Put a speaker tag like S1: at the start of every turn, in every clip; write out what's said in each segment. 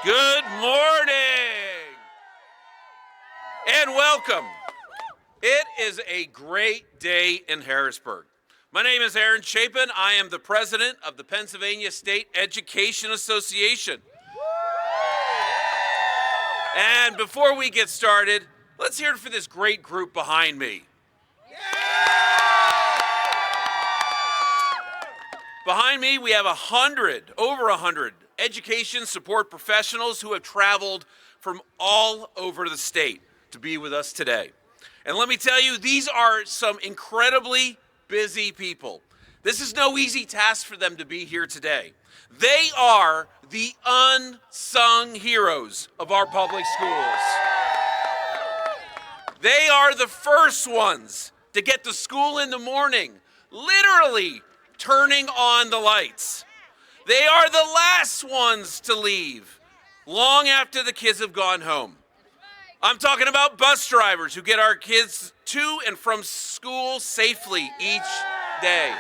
S1: Good morning and welcome. It is a great day in Harrisburg. My name is Aaron Chapin. I am the president of the Pennsylvania State Education Association. And before we get started, let's hear it for this great group behind me. Behind me, we have over 100 education support professionals who have traveled from all over the state to be with us today. And let me tell you, these are some incredibly busy people. This is no easy task for them to be here today. They are the unsung heroes of our public schools. They are the first ones to get to school in the morning, literally turning on the lights. They are the last ones to leave, long after the kids have gone home. I'm talking about bus drivers who get our kids to and from school safely each day.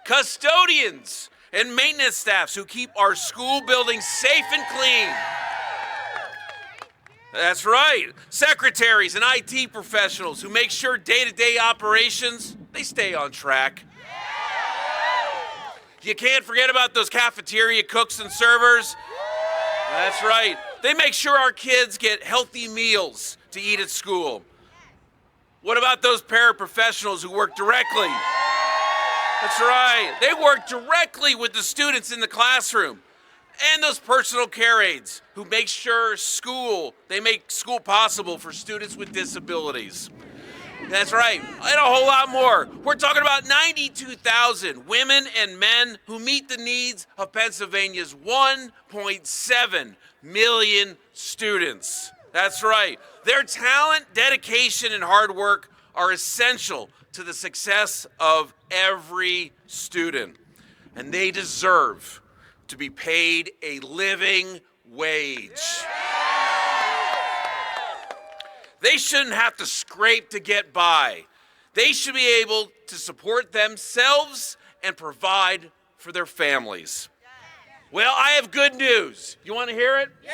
S1: Custodians and maintenance staffs who keep our school buildings safe and clean. That's right. Secretaries and IT professionals who make sure day-to-day operations, they stay on track. You can't forget about those cafeteria cooks and servers. That's right. They make sure our kids get healthy meals to eat at school. What about those paraprofessionals who work directly? That's right. They work directly with the students in the classroom. And those personal care aides who make sure they make school possible for students with disabilities. That's right, and a whole lot more. We're talking about 92,000 women and men who meet the needs of Pennsylvania's 1.7 million students. That's right. Their talent, dedication, and hard work are essential to the success of every student. And they deserve to be paid a living wage. They shouldn't have to scrape to get by. They should be able to support themselves and provide for their families. Well, I have good news. You want to hear it? Yeah!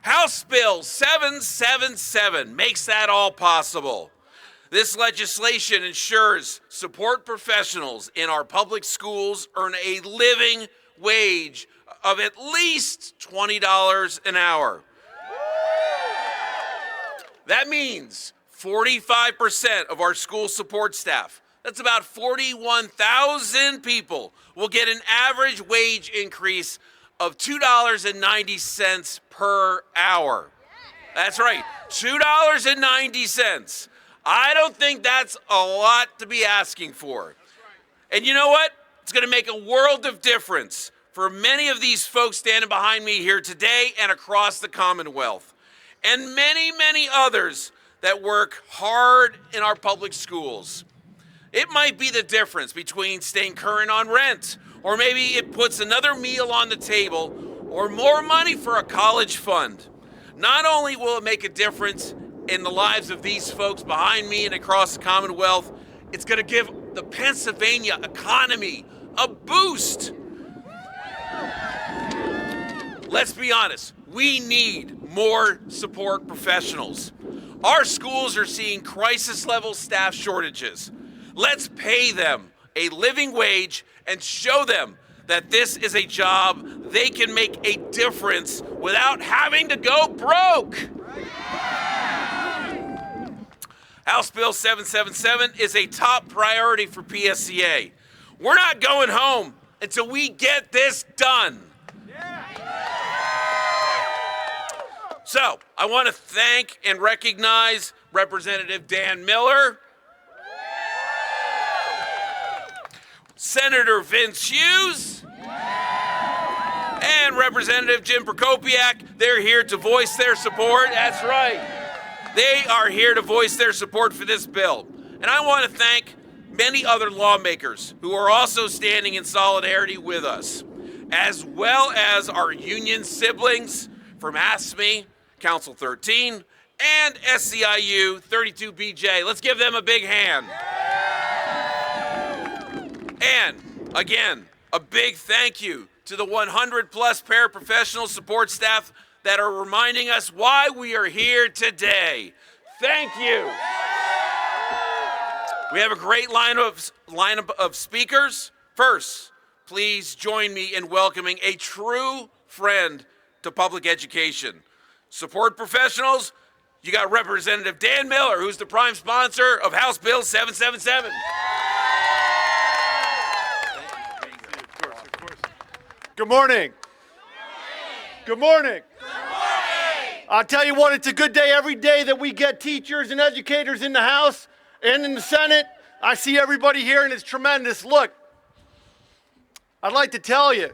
S1: House Bill 777 makes that all possible. This legislation ensures support professionals in our public schools earn a living wage of at least $20 an hour. That means 45% of our school support staff, that's about 41,000 people, will get an average wage increase of $2.90 per hour. That's right, $2.90. I don't think that's a lot to be asking for. And you know what? It's going to make a world of difference for many of these folks standing behind me here today and across the Commonwealth. And many, many others that work hard in our public schools. It might be the difference between staying current on rent, or maybe it puts another meal on the table, or more money for a college fund. Not only will it make a difference in the lives of these folks behind me and across the Commonwealth, it's going to give the Pennsylvania economy a boost. Let's be honest, we need more support professionals. Our schools are seeing crisis-level staff shortages. Let's pay them a living wage and show them that this is a job they can make a difference without having to go broke. House Bill 777 is a top priority for PSCA. We're not going home until we get this done. So, I want to thank and recognize Representative Dan Miller, Senator Vince Hughes, and Representative Jim Prokopiak. They're here to voice their support. That's right. They are here to voice their support for this bill. And I want to thank many other lawmakers who are also standing in solidarity with us, as well as our union siblings from ASME, Council 13, and SEIU 32BJ. Let's give them a big hand. And again, A big thank you to the 100 plus paraprofessional support staff that are reminding us why we are here today. Thank you. We have a great lineup of speakers. First, please join me in welcoming a true friend to public education. Support professionals, you got Representative Dan Miller, who's the prime sponsor of House Bill 777.
S2: Good morning. Good morning. I'll tell you what, it's a good day every day that we get teachers and educators in the House and in the Senate. I see everybody here and it's tremendous. Look, I'd like to tell you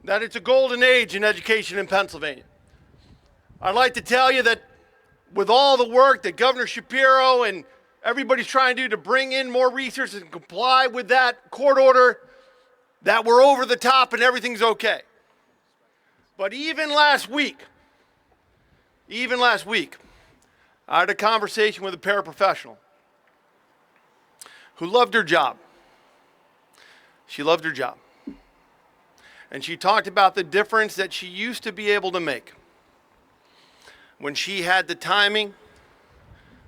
S2: that it's a golden age in education in Pennsylvania. I'd like to tell you that with all the work that Governor Shapiro and everybody's trying to do to bring in more resources and comply with that court order, that we're over the top and everything's okay. But even last week, I had a conversation with a paraprofessional who loved her job. She loved her job. And she talked about the difference that she used to be able to make when she had the timing,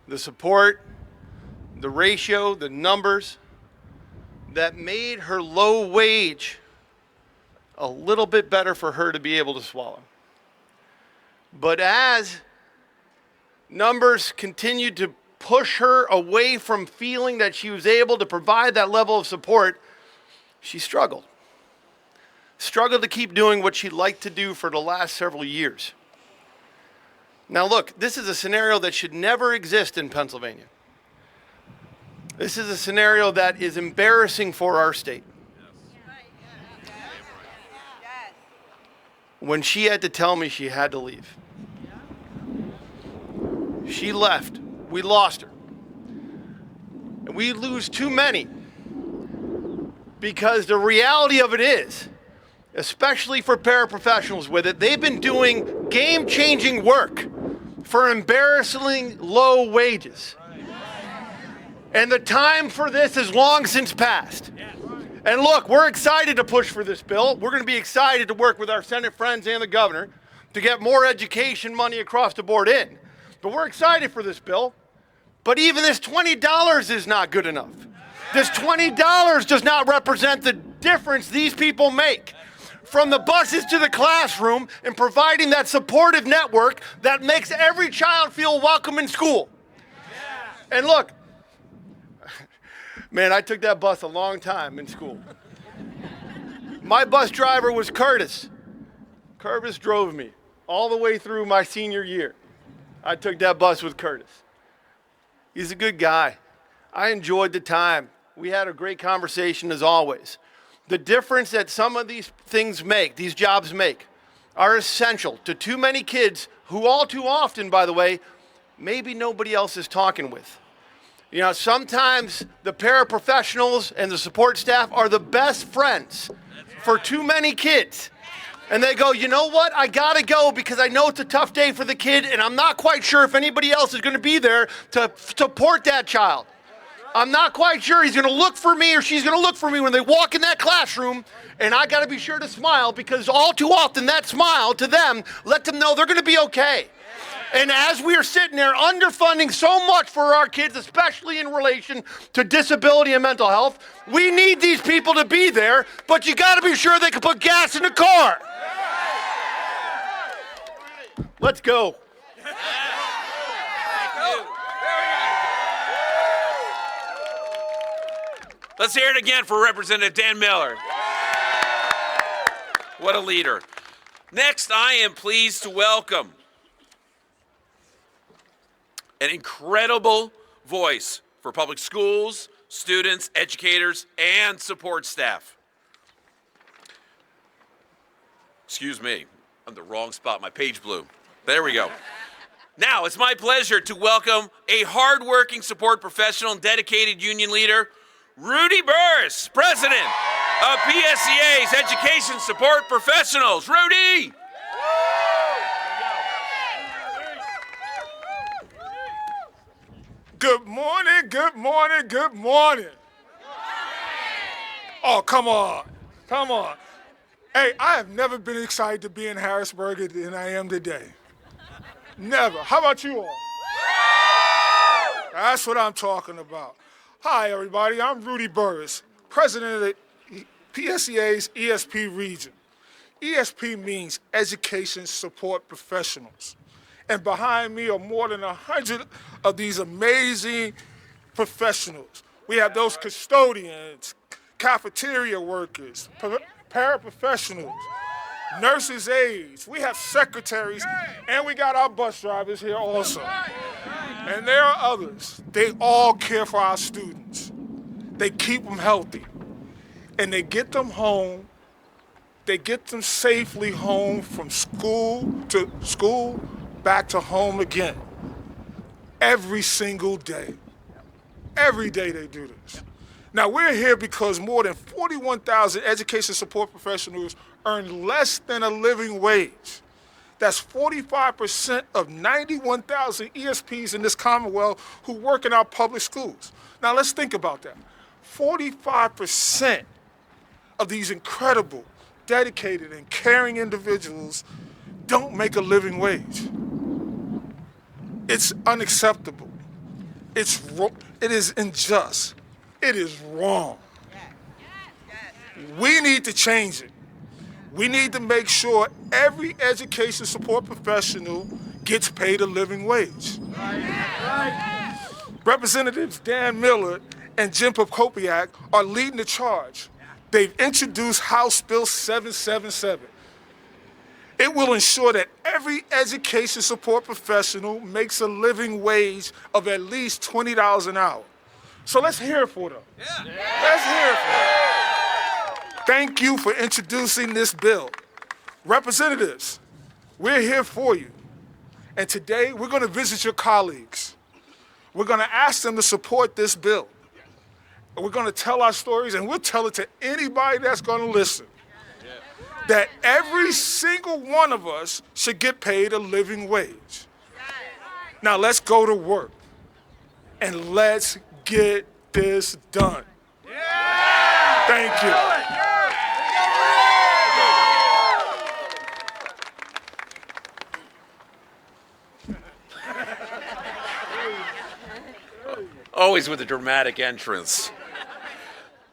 S2: the support, the ratio, the numbers that made her low wage a little bit better for her to be able to swallow. But as numbers continued to push her away from feeling that she was able to provide that level of support, she struggled. Struggled to keep doing what she liked to do for the last several years. Now look, this is a scenario that should never exist in Pennsylvania. This is a scenario that is embarrassing for our state. When she had to tell me she had to leave, she left. We lost her. And we lose too many because the reality of it is, especially for paraprofessionals with it, they've been doing game-changing work for embarrassingly low wages. And the time for this is long since passed. And look, we're excited to push for this bill. We're going to be excited to work with our Senate friends and the governor to get more education money across the board in. But we're excited for this bill. But even this $20 is not good enough. This $20 does not represent the difference these people make. From the buses to the classroom and providing that supportive network that makes every child feel welcome in school. And look, man, I took that bus a long time in school. My bus driver was Curtis. Curtis drove me all the way through my senior year. I took that bus with Curtis. He's a good guy. I enjoyed the time. We had a great conversation as always. The difference that some of these things make, these jobs make, are essential to too many kids who all too often, by the way, maybe nobody else is talking with. You know, sometimes the paraprofessionals and the support staff are the best friends for too many kids. And they go, you know what, I gotta go because I know it's a tough day for the kid and I'm not quite sure if anybody else is gonna be there to support that child. I'm not quite sure he's gonna look for me or she's gonna look for me when they walk in that classroom, and I gotta be sure to smile because all too often that smile to them let them know they're gonna be okay. And as we are sitting there underfunding so much for our kids, especially in relation to disability and mental health, we need these people to be there, but you gotta be sure they can put gas in the car. Let's go.
S1: Let's hear it again for Representative Dan Miller. What a leader. Next, I am pleased to welcome an incredible voice for public schools, students, educators, and support staff. Excuse me, I'm in the wrong spot, my page blew. There we go. Now, it's my pleasure to welcome a hardworking support professional and dedicated union leader, Rudy Burris, President of PSCA's Education Support Professionals. Rudy!
S3: Good morning, good morning, good morning. Oh, come on. Come on. Hey, I have never been excited to be in Harrisburg than I am today. Never. How about you all? That's what I'm talking about. Hi, everybody. I'm Rudy Burris, president of the PSEA's ESP region. ESP means Education Support Professionals. And behind me are more than 100 of these amazing professionals. We have those custodians, cafeteria workers, paraprofessionals, nurses' aides. We have secretaries, and we got our bus drivers here also. And there are others. They all care for our students. They keep them healthy, and they get them home. They get them safely home from school to school, back to home again. Every single day. Every day they do this. Now, we're here because more than 41,000 education support professionals earn less than a living wage. That's 45% of 91,000 ESPs in this Commonwealth who work in our public schools. Now, let's think about that. 45% of these incredible, dedicated, and caring individuals don't make a living wage. It's unacceptable. It is unjust. It is wrong. We need to change it. We need to make sure every education support professional gets paid a living wage. Representatives Dan Miller and Jim Pokopiak are leading the charge. They've introduced House Bill 777. It will ensure that every education support professional makes a living wage of at least $20 an hour. So let's hear it for them. Let's hear it for them. Thank you for introducing this bill. Representatives, we're here for you. And today, we're going to visit your colleagues. We're going to ask them to support this bill. And we're going to tell our stories, and we'll tell it to anybody that's going to listen. That every single one of us should get paid a living wage. Now let's go to work and let's get this done. Thank you.
S1: Always with a dramatic entrance.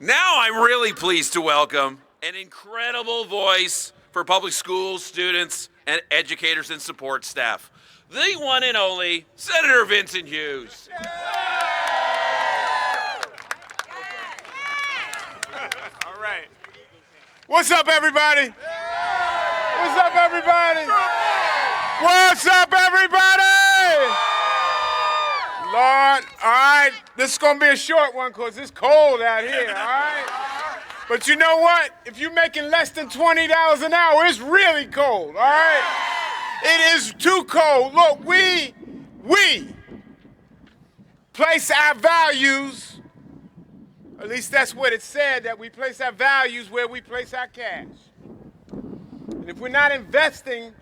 S1: Now I'm really pleased to welcome an incredible voice for public schools, students, and educators and support staff. The one and only Senator Vincent Hughes.
S4: All right. What's up, everybody? What's up, everybody? What's up, everybody? Lord, all right, this is going to be a short one because it's cold out here, all right? But you know what? If you're making less than $20 an hour, it's really cold, all right? It is too cold. Look, we place our values, at least that's what it said, that we place our values where we place our cash. And if we're not investing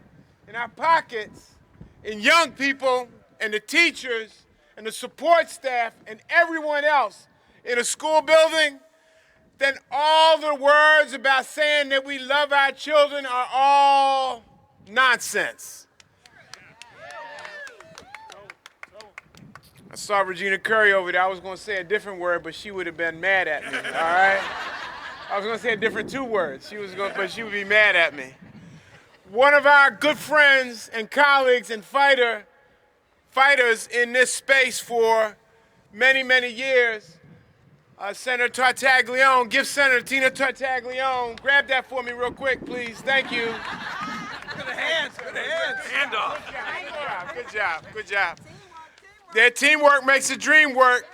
S4: in our pockets, in young people and the teachers and the support staff and everyone else in a school building, then all the words about saying that we love our children are all nonsense. I saw Regina Curry over there. I was going to say a different word, but she would have been mad at me, all right? I was going to say a different two words, but she would be mad at me. One of our good friends and colleagues and fighters in this space for many, many years, Senator Tartaglione. Give Senator Tina Tartaglione, grab that for me real quick, please. Thank you.
S1: Good hands. Hand off.
S4: Good job, good job. Their teamwork makes the dream work.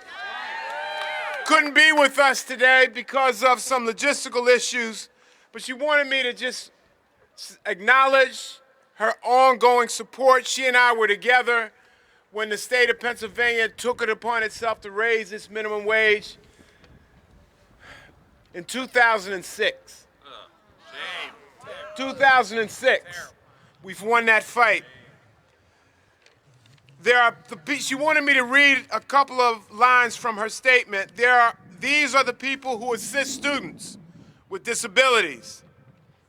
S4: Couldn't be with us today because of some logistical issues, but she wanted me to just acknowledge her ongoing support. She and I were together when the state of Pennsylvania took it upon itself to raise its minimum wage in 2006. 2006. We've won that fight. She wanted me to read a couple of lines from her statement. These are the people who assist students with disabilities,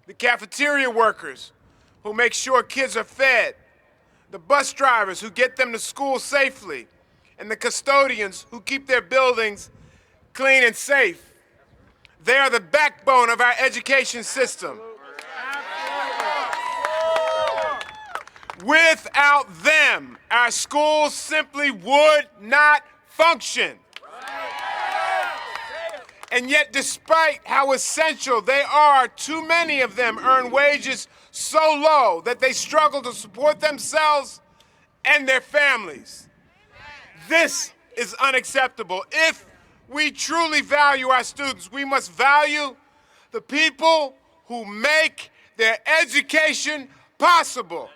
S4: the cafeteria workers who make sure kids are fed, the bus drivers who get them to school safely, and the custodians who keep their buildings clean and safe. They are the backbone of our education system. Without them, our schools simply would not function. And yet, despite how essential they are, too many of them earn wages so low that they struggle to support themselves and their families. This is unacceptable. If we truly value our students, we must value the people who make their education possible.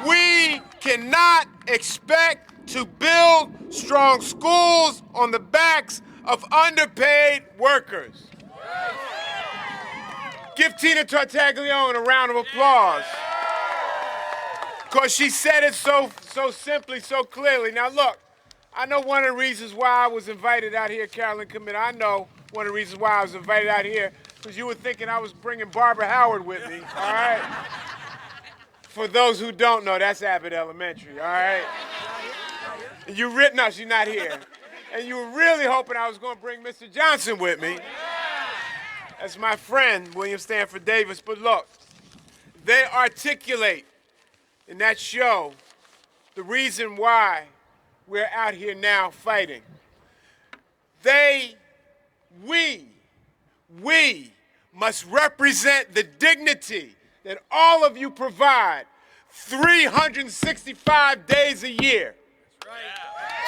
S4: We cannot expect to build strong schools on the backs of underpaid workers. Give Tina Tartaglione a round of applause, because she said it so simply, so clearly. Now look, I know one of the reasons why I was invited out here, Carolyn Committer, I know one of the reasons why I was invited out here, because you were thinking I was bringing Barbara Howard with me, all right? For those who don't know, that's Abbott Elementary, all right? And you written us, you're not here. And you were really hoping I was going to bring Mr. Johnson with me. That's my friend, William Stanford Davis. But look, they articulate in that show the reason why we're out here now fighting. We must represent the dignity that all of you provide 365 days a year.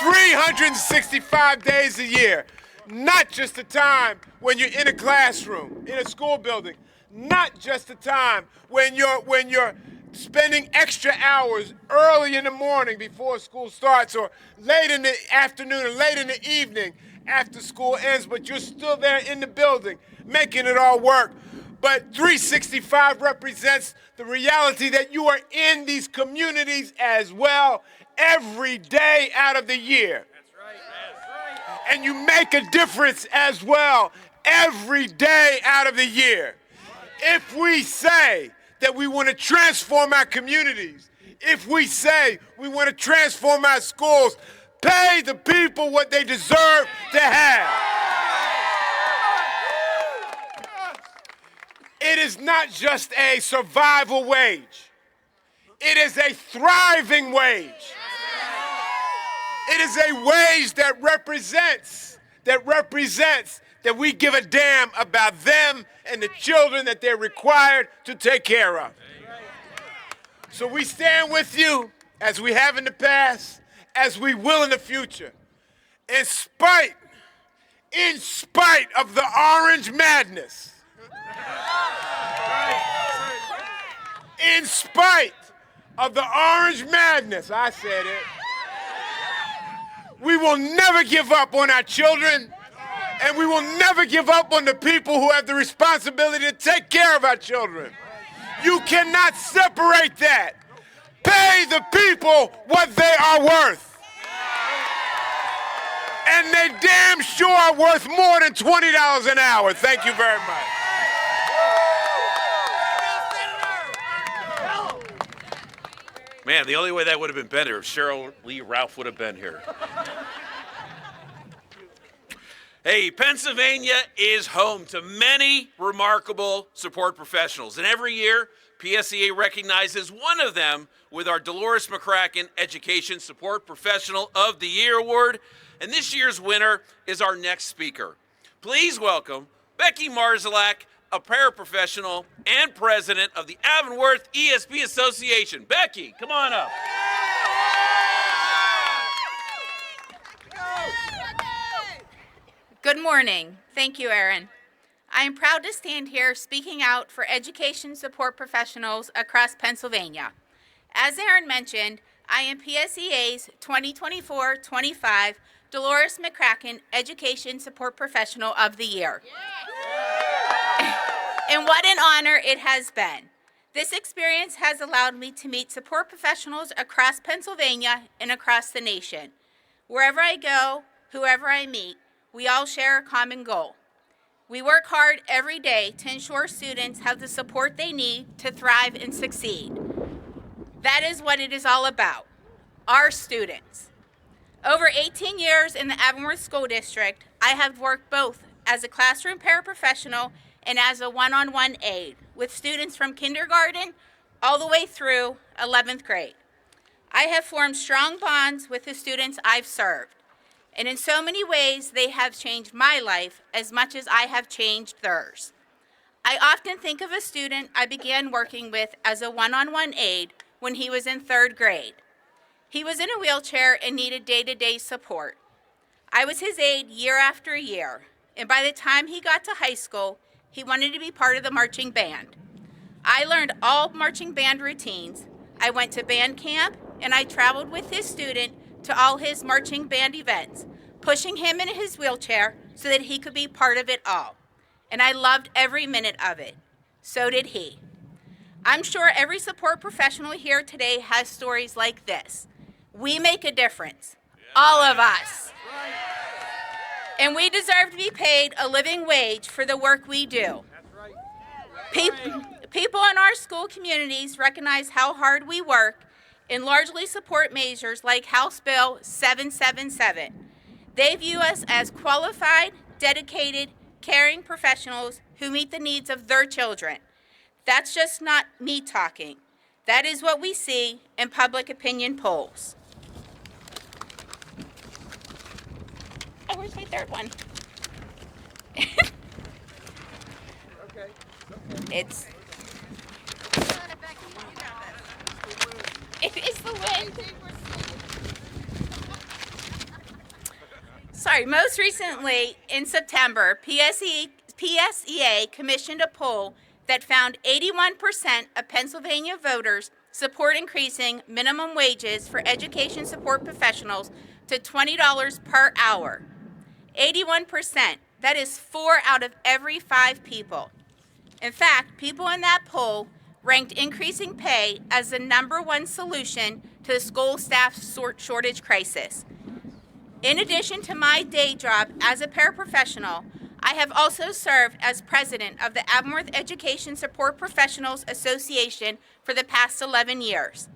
S4: 365 days a year. Not just the time when you're in a classroom, in a school building. Not just the time when you're spending extra hours early in the morning before school starts, or late in the afternoon or late in the evening after school ends, but you're still there in the building making it all work. But 365 represents the reality that you are in these communities as well every day out of the year. That's right. That's right. And you make a difference as well every day out of the year. If we say that we want to transform our communities, if we say we want to transform our schools, pay the people what they deserve to have. It is not just a survival wage. It is a thriving wage. It is a wage that represents that we give a damn about them and the children that they're required to take care of. So we stand with you, as we have in the past, as we will in the future. In spite of the orange madness, in spite of the orange madness, I said it, we will never give up on our children, and we will never give up on the people who have the responsibility to take care of our children. You cannot separate that. Pay the people what they are worth. And they damn sure are worth more than $20 an hour. Thank you very much.
S1: Man, the only way that would have been better if Cheryl Lee Ralph would have been here. Hey, Pennsylvania is home to many remarkable support professionals. And every year, PSEA recognizes one of them with our Dolores McCracken Education Support Professional of the Year Award. And this year's winner is our next speaker. Please welcome Becky Marzalak, a paraprofessional and president of the Avonworth ESP Association. Becky, come on up.
S5: Good morning. Thank you, Aaron. I am proud to stand here speaking out for education support professionals across Pennsylvania. As Aaron mentioned, I am PSEA's 2024-25 Dolores McCracken Education Support Professional of the Year. And what an honor it has been. This experience has allowed me to meet support professionals across Pennsylvania and across the nation. Wherever I go, whoever I meet, we all share a common goal. We work hard every day to ensure students have the support they need to thrive and succeed. That is what it is all about, our students. Over 18 years in the Avonworth School District, I have worked both as a classroom paraprofessional and as a one-on-one aide with students from kindergarten all the way through 11th grade. I have formed strong bonds with the students I've served, and in so many ways they have changed my life as much as I have changed theirs. I often think of a student I began working with as a one-on-one aide when he was in 3rd grade. He was in a wheelchair and needed day-to-day support. I was his aide year after year, and by the time he got to high school, he wanted to be part of the marching band. I learned all marching band routines. I went to band camp, and I traveled with his student to all his marching band events, pushing him in his wheelchair so that he could be part of it all. And I loved every minute of it. So did he. I'm sure every support professional here today has stories like this. We make a difference, all of us. And we deserve to be paid a living wage for the work we do. People in our school communities recognize how hard we work and largely support measures like House Bill 777. They view us as qualified, dedicated, caring professionals who meet the needs of their children. That's just not me talking. That is what we see in public opinion polls. Oh, where's my third one? It's. It is the wind. Sorry, most recently in September, PSEA commissioned a poll that found 81% of Pennsylvania voters support increasing minimum wages for education support professionals to $20 per hour. 81%, that is 4 out of every 5 people. In fact, people in that poll ranked increasing pay as the #1 solution to the school staff shortage crisis. In addition to my day job as a paraprofessional, I have also served as president of the Avonworth Education Support Professionals Association for the past 11 years.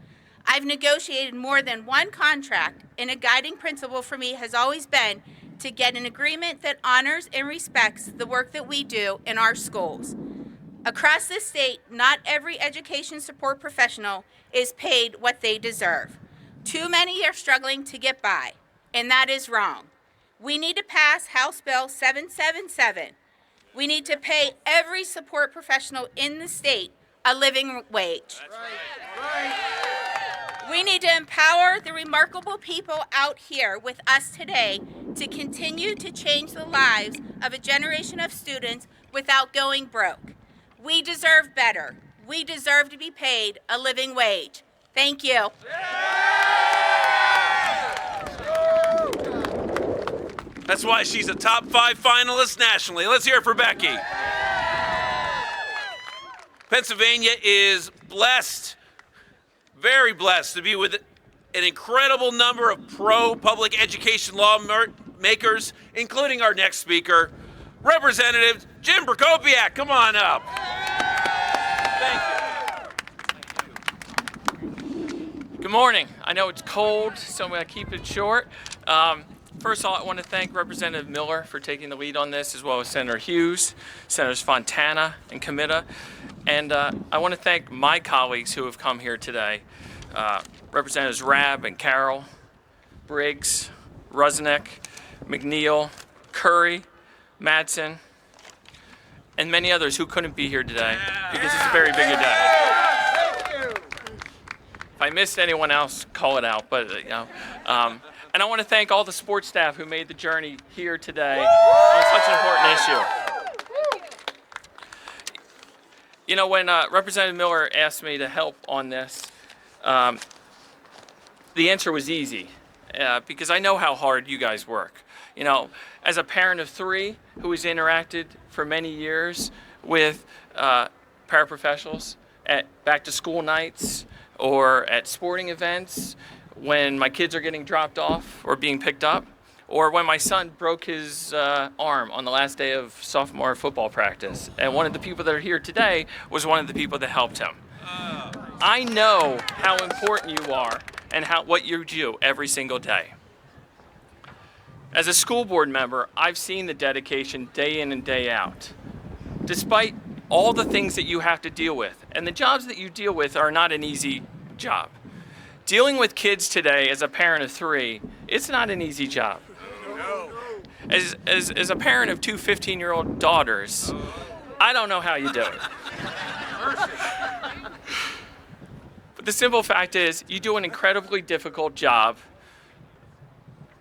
S5: I've negotiated more than one contract, and a guiding principle for me has always been to get an agreement that honors and respects the work that we do in our schools. Across the state, not every education support professional is paid what they deserve. Too many are struggling to get by, and that is wrong. We need to pass House Bill 777. We need to pay every support professional in the state a living wage. We need to empower the remarkable people out here with us today to continue to change the lives of a generation of students without going broke. We deserve better. We deserve to be paid a living wage. Thank you.
S1: That's why she's a top 5 finalist nationally. Let's hear it for Becky. Pennsylvania is blessed, very blessed, to be with an incredible number of pro-public education lawmakers, including our next speaker, Representative Jim Prokopiak. Come on up. Thank you.
S6: Good morning. I know it's cold, so I'm going to keep it short. First of all, I want to thank Representative Miller for taking the lead on this, as well as Senator Hughes, Senators Fontana and Comita. And I want to thank my colleagues who have come here today, Representatives Rabb and Carroll, Briggs, Rusnick, McNeil, Curry, Madsen, and many others who couldn't be here today because it's a very big a day. If I missed anyone else, call it out. But and I want to thank all the sports staff who made the journey here today on such an important issue. You know, when Representative Miller asked me to help on this, the answer was easy because I know how hard you guys work. You know, as a parent of 3 who has interacted for many years with paraprofessionals at back-to-school nights or at sporting events when my kids are getting dropped off or being picked up, Or when my son broke his arm on the last day of sophomore football practice, and one of the people that are here today was one of the people that helped him. I know how important you are and what you do every single day. As a school board member, I've seen the dedication day in and day out. Despite all the things that you have to deal with, and the jobs that you deal with are not an easy job. Dealing with kids today as a parent of 3, it's not an easy job. As a parent of 2 15-year-old daughters, I don't know how you do it. But the simple fact is, you do an incredibly difficult job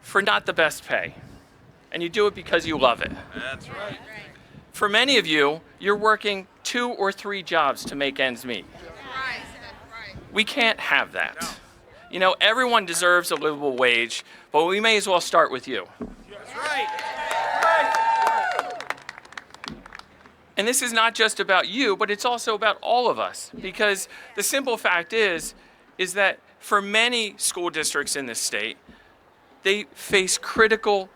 S6: for not the best pay. And you do it because you love it.
S1: That's right.
S6: For many of you, you're working 2 or 3 jobs to make ends meet. We can't have that.
S1: No.
S6: You know, everyone deserves a livable wage, but we may as well start with you.
S1: That's right.
S6: And this is not just about you, but it's also about all of us. Because the simple fact is that for many school districts in this state, they face critical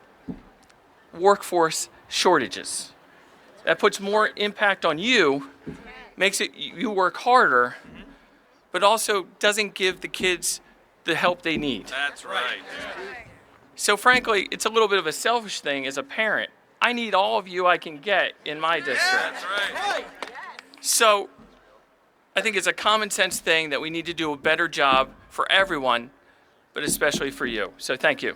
S6: workforce shortages. That puts more impact on you, makes it you work harder, but also doesn't give the kids the help they need.
S1: That's right.
S6: So frankly, it's a little bit of a selfish thing as a parent. I need all of you I can get in my district.
S1: That's right.
S6: So I think it's a common sense thing that we need to do a better job for everyone, but especially for you. So thank you.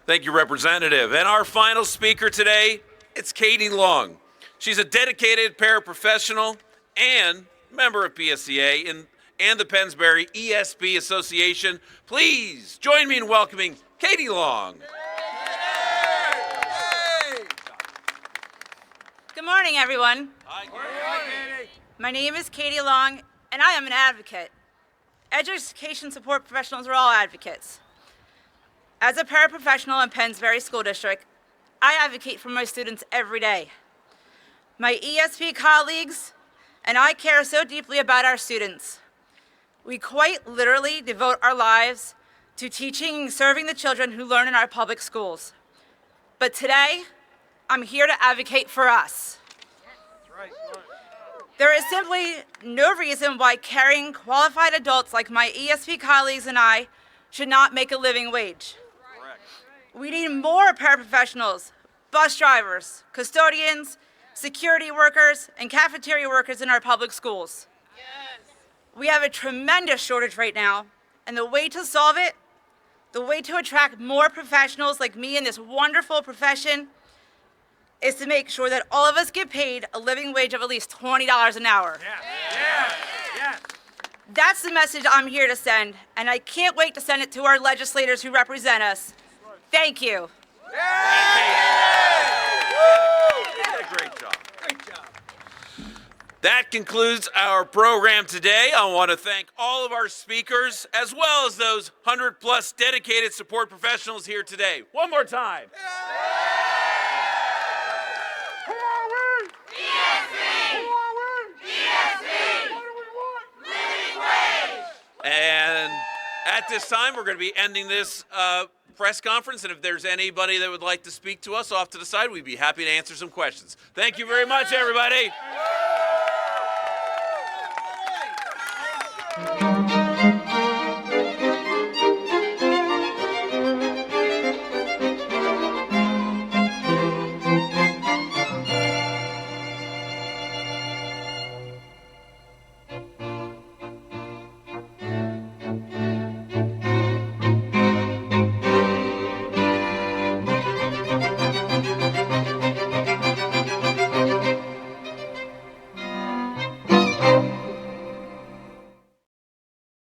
S1: Thank you, Representative. And our final speaker today, it's Katie Long. She's a dedicated paraprofessional and member of PSCA and the Pennsbury ESP Association. Please join me in welcoming Katie Long.
S7: Good morning, everyone. My name is Katie Long, and I am an advocate. Education support professionals are all advocates. As a paraprofessional in Pennsbury School District, I advocate for my students every day. My ESP colleagues and I care so deeply about our students. We quite literally devote our lives to teaching and serving the children who learn in our public schools. But today, I'm here to advocate for us. There is simply no reason why caring, qualified adults like my ESP colleagues and I should not make a living wage. We need more paraprofessionals, bus drivers, custodians, security workers, and cafeteria workers in our public schools. We have a tremendous shortage right now, and the way to solve it, the way to attract more professionals like me in this wonderful profession, is to make sure that all of us get paid a living wage of at least $20 an hour. That's the message I'm here to send, and I can't wait to send it to our legislators who represent us. Thank you.
S1: Great job. That concludes our program today. I want to thank all of our speakers, as well as those 100+ dedicated support professionals here today. One more time. And at this time, we're going to be ending this press conference, and if there's anybody that would like to speak to us off to the side, we'd be happy to answer some questions. Thank you very much, everybody.